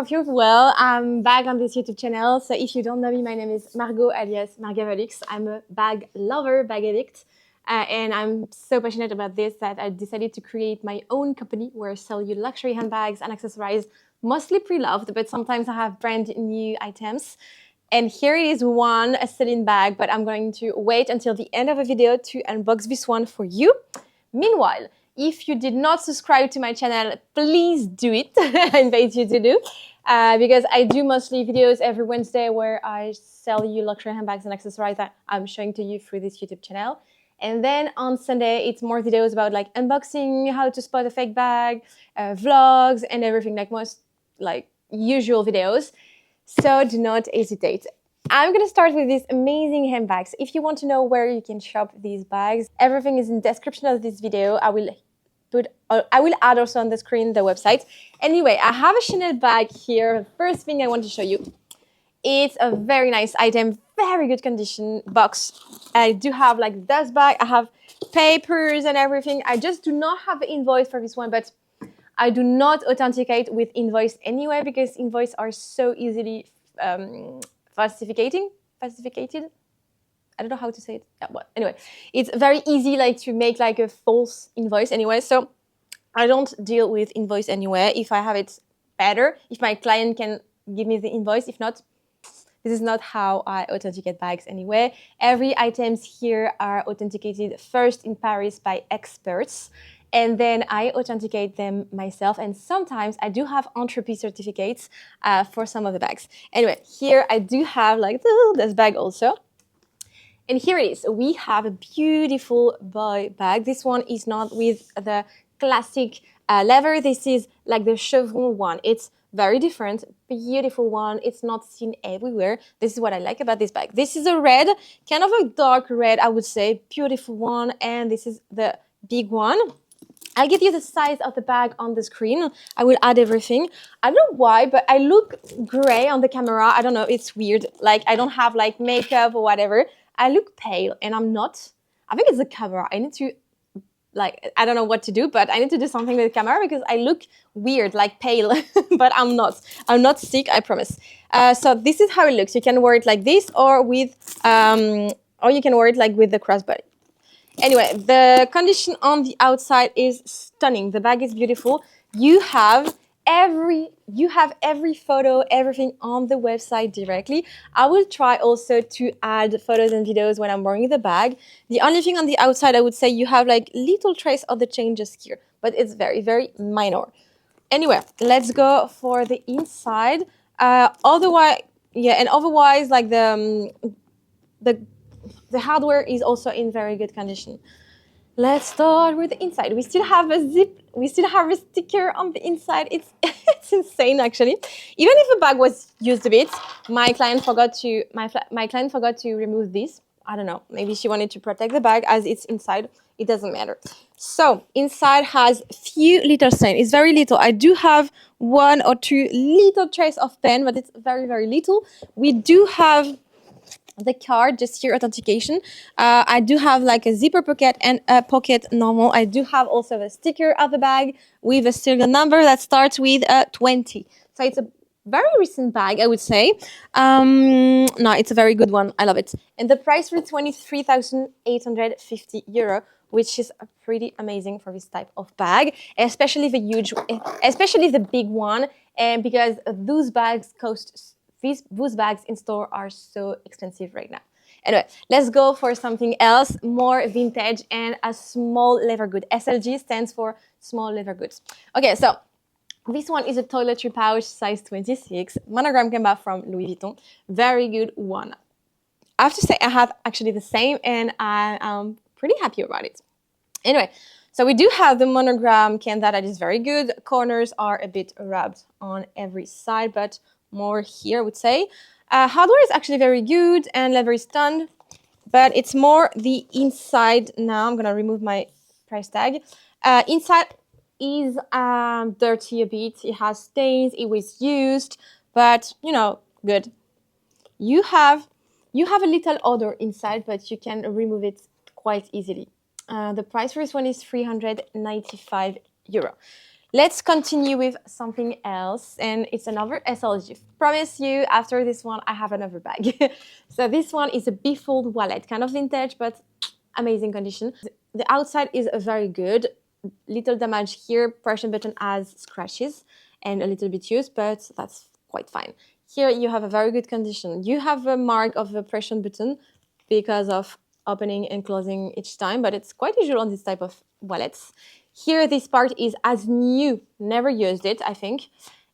Hope you're well. I'm back on this YouTube channel. So if you don't know me, my name is Margot alias Margavalux. I'm a bag lover, bag addict. And I'm so passionate about this that I decided to create my own company where I sell you luxury handbags and accessories, mostly pre-loved, but sometimes I have brand new items. And here it is one, a Celine bag, but I'm going to wait until the end of the video to unbox this one for you. Meanwhile, if you did not subscribe to my channel, please do it. I invite you to do. Because I do mostly videos every Wednesday where I sell you luxury handbags and accessories that I'm showing to you through this YouTube channel. And then on Sunday, it's more videos about like unboxing, how to spot a fake bag, vlogs, and everything, like most like usual videos. So do not hesitate. I'm going to start with these amazing handbags. If you want to know where you can shop these bags, everything is in the description of this video. I will add also on the screen the website. Anyway, I have a Chanel bag here. The first thing I want to show you. It's a very nice item, very good condition box. I do have like dust bag. I have papers and everything. I just do not have the invoice for this one, but I do not authenticate with invoice anyway because invoice are so easily falsificated. I don't know how to say it. Well, anyway, it's very easy like to make like a false invoice anyway. So I don't deal with invoice anyway. If I have it better, if my client can give me the invoice, if not, this is not how I authenticate bags anyway. Every items here are authenticated first in Paris by experts. And then I authenticate them myself. And sometimes I do have entropy certificates for some of the bags. Anyway, here I do have like this bag also. And here it is. We have a beautiful boy bag. This one is not with the classic leather. This is like the chevron one. It's very different, beautiful one. It's not seen everywhere. This is what I like about this bag. This is a red, kind of a dark red, I would say. Beautiful one. And this is the big one. I'll give you the size of the bag on the screen. I will add everything. I don't know why, but I look gray on the camera. I don't know, it's weird. Like I don't have like makeup or whatever. I look pale and I'm not. I think it's the camera. I need to, like, I don't know what to do, but I need to do something with the camera because I look weird, like pale, but I'm not. I'm not sick, I promise. So this is how it looks. You can wear it like this or with, or you can wear it like with the crossbody. Anyway, the condition on the outside is stunning. The bag is beautiful. You have every photo, everything on the website directly. I will try also to add photos and videos when I'm wearing the bag. The only thing on the outside, I would say you have like little trace of the chain just here, but it's very, very minor. Anyway, let's go for the inside. Otherwise, like the hardware is also in very good condition. Let's start with the inside. We still have a zip. We still have a sticker on the inside. It's insane actually. Even if the bag was used a bit, my client forgot to remove this. I don't know. Maybe she wanted to protect the bag as it's inside. It doesn't matter. So inside has few little stains. It's very little. I do have 1 or 2 little trace of pen, but it's very, very little. We do have the card just here, authentication. I do have like a zipper pocket and a pocket normal. I do have also the sticker of the bag with a serial number that starts with 20. So it's a very recent bag, I would say. No, it's a very good one. I love it. And the price for 23,850 euro, which is pretty amazing for this type of bag, especially the big one, and because those bags cost. Those bags in store are so expensive right now. Anyway, let's go for something else, more vintage and a small leather good. SLG stands for small leather goods. Okay, so this one is a toiletry pouch, size 26. Monogram came back from Louis Vuitton. Very good one. I have to say I have actually the same and I am pretty happy about it. Anyway, so we do have the monogram can that is very good. Corners are a bit rubbed on every side, but more here, I would say. Hardware is actually very good and leather is done, but it's more the inside. Now I'm gonna remove my price tag. Inside is dirty a bit. It has stains. It was used, but you know, good. You have a little odor inside, but you can remove it quite easily. The price for this one is 395 euro. Let's continue with something else, and it's another SLG. Promise you, after this one, I have another bag. So this one is a bifold wallet, kind of vintage, but amazing condition. The outside is very good. Little damage here. Pressure button has scratches and a little bit used, but that's quite fine. Here you have a very good condition. You have a mark of the pressure button because of opening and closing each time, but it's quite usual on this type of wallets. Here, this part is as new, never used it, I think.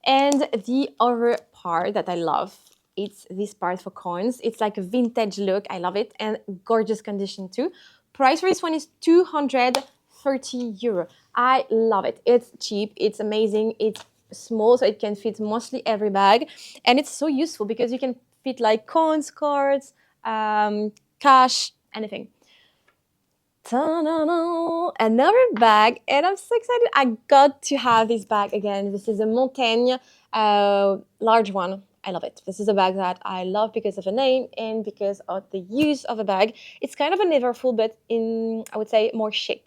And the other part that I love, it's this part for coins. It's like a vintage look, I love it, and gorgeous condition too. Price for this one is 230 euro. I love it. It's cheap, it's amazing, it's small, so it can fit mostly every bag. And it's so useful because you can fit like coins, cards, cash, anything. Ta-da-da! Another bag, and I'm so excited. I got to have this bag again. This is a Montaigne large one. I love it. This is a bag that I love because of the name and because of the use of a bag. It's kind of a Neverfull, but in, I would say, more chic.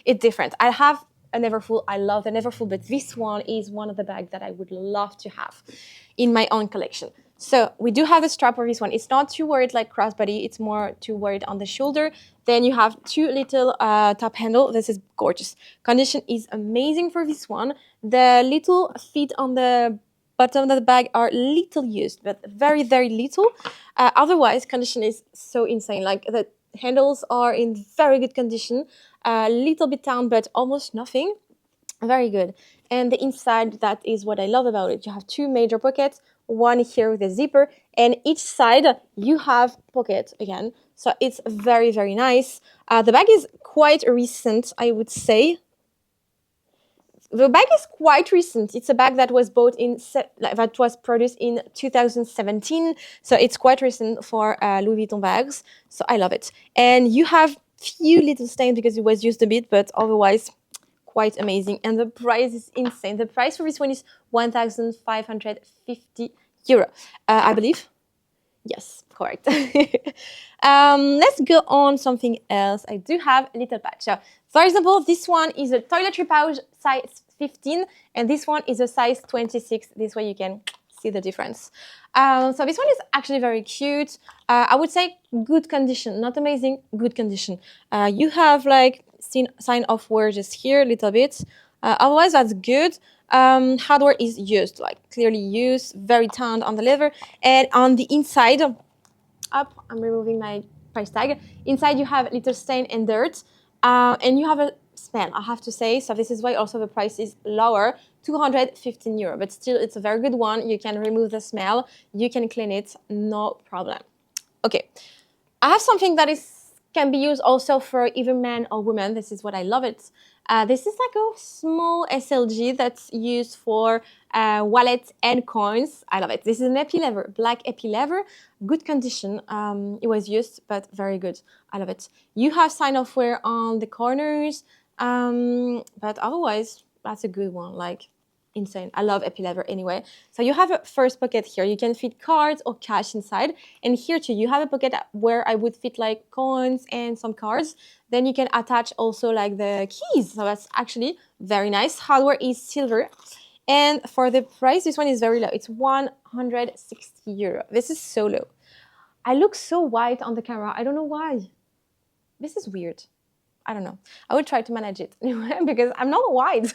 It's different. I have a Neverfull. I love the Neverfull, but this one is one of the bags that I would love to have in my own collection. So we do have a strap for this one. It's not too worried like crossbody. It's more too worried on the shoulder. Then you have two little top handle. This is gorgeous. Condition is amazing for this one. The little feet on the bottom of the bag are little used, but very, very little. Otherwise, condition is so insane. Like the handles are in very good condition. A little bit down, but almost nothing. Very good. And the inside, that is what I love about it. You have two major pockets, one here with a zipper, and each side you have pocket again. So it's very, very nice. The bag is quite recent, I would say. The bag is quite recent. It's a bag that was bought that was produced in 2017. So it's quite recent for Louis Vuitton bags. So I love it. And you have few little stains because it was used a bit, but otherwise quite amazing. And the price is insane. The price for this one is 1,550 euro, I believe. Yes, correct. Let's go on something else. I do have a little patch. So, for example, this one is a toiletry pouch size 15, and this one is a size 26. This way you can see the difference. So this one is actually very cute. I would say good condition, not amazing, good condition. You have like sign of wear just here a little bit. Otherwise, that's good. Hardware is used, like clearly used, very tanned on the leather. And on the inside, up, I'm removing my price tag. Inside, you have little stain and dirt. And you have a smell, I have to say. So this is why also the price is lower, 215 euro. But still, it's a very good one. You can remove the smell. You can clean it, no problem. Okay, I have something that can be used also for either men or women. This is what I love it. This is like a small SLG that's used for wallets and coins. I love it. This is an epi leather, black epi leather, good condition. It was used, but very good. I love it. You have sign of wear on the corners, but otherwise, that's a good one. Like, insane. I love epi leather anyway. So you have a first pocket here. You can fit cards or cash inside. And here too, you have a pocket where I would fit like coins and some cards. Then you can attach also like the keys. So that's actually very nice. Hardware is silver. And for the price, this one is very low. It's 160 euro. This is so low. I look so white on the camera. I don't know why. This is weird. I don't know. I would try to manage it anyway because I'm not white.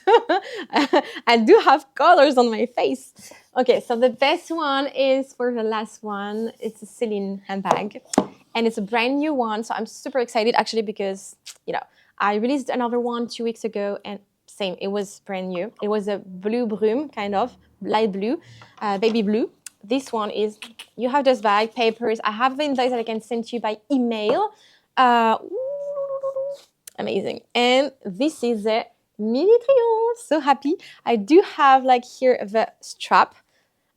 I do have colors on my face. Okay, so the best one is for the last one. It's a Celine handbag. And it's a brand new one. So I'm super excited actually because, you know, I released another one 2 weeks ago and same, it was brand new. It was a blue brume, kind of, light blue, baby blue. This one is, you have this bag, papers. I have the invoice that I can send to you by email. Amazing. And this is a mini triomphe. So happy. I do have like here the strap.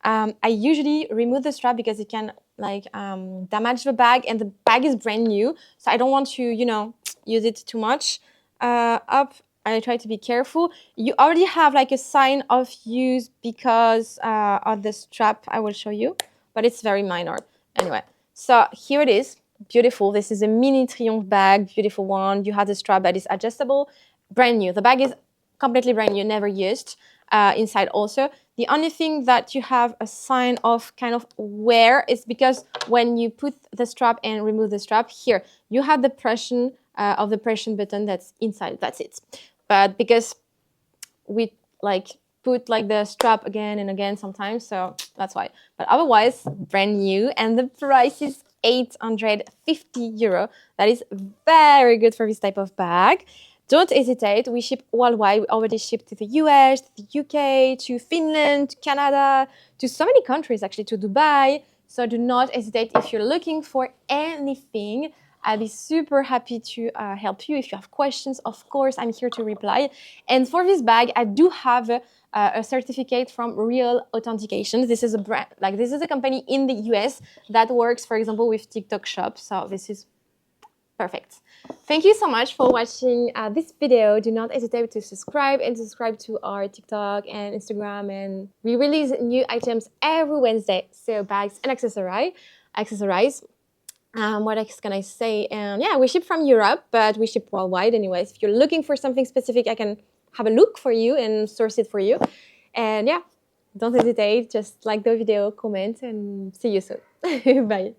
I usually remove the strap because it can like damage the bag, and the bag is brand new. So I don't want to, you know, use it too much. Up, I try to be careful. You already have like a sign of use because of the strap. I will show you, but it's very minor. Anyway, so here it is. Beautiful. This is a mini triomphe bag, beautiful one. You have the strap that is adjustable, brand new. The bag is completely brand new, never used. Inside also, the only thing that you have a sign of kind of wear is because when you put the strap and remove the strap here, you have the pressure of the pressure button that's inside. That's it. But because we like put like the strap again and again sometimes, so that's why. But otherwise, brand new, and the price is 850 euro. That is very good for this type of bag. Don't hesitate. We ship worldwide. We already ship to the US, to the UK, to Finland, to Canada, to so many countries, actually, to Dubai. So do not hesitate if you're looking for anything. I'll be super happy to help you. If you have questions, of course, I'm here to reply. And for this bag, I do have a certificate from Real Authentication. This is a brand, like this is a company in the US that works, for example, with TikTok Shop. So this is perfect. Thank you so much for watching this video. Do not hesitate to subscribe to our TikTok and Instagram. And we release new items every Wednesday. So bags and accessorize. What else can I say? And yeah, we ship from Europe, but we ship worldwide anyways. If you're looking for something specific, I can have a look for you and source it for you. And yeah, don't hesitate. Just like the video, comment, and see you soon. Bye.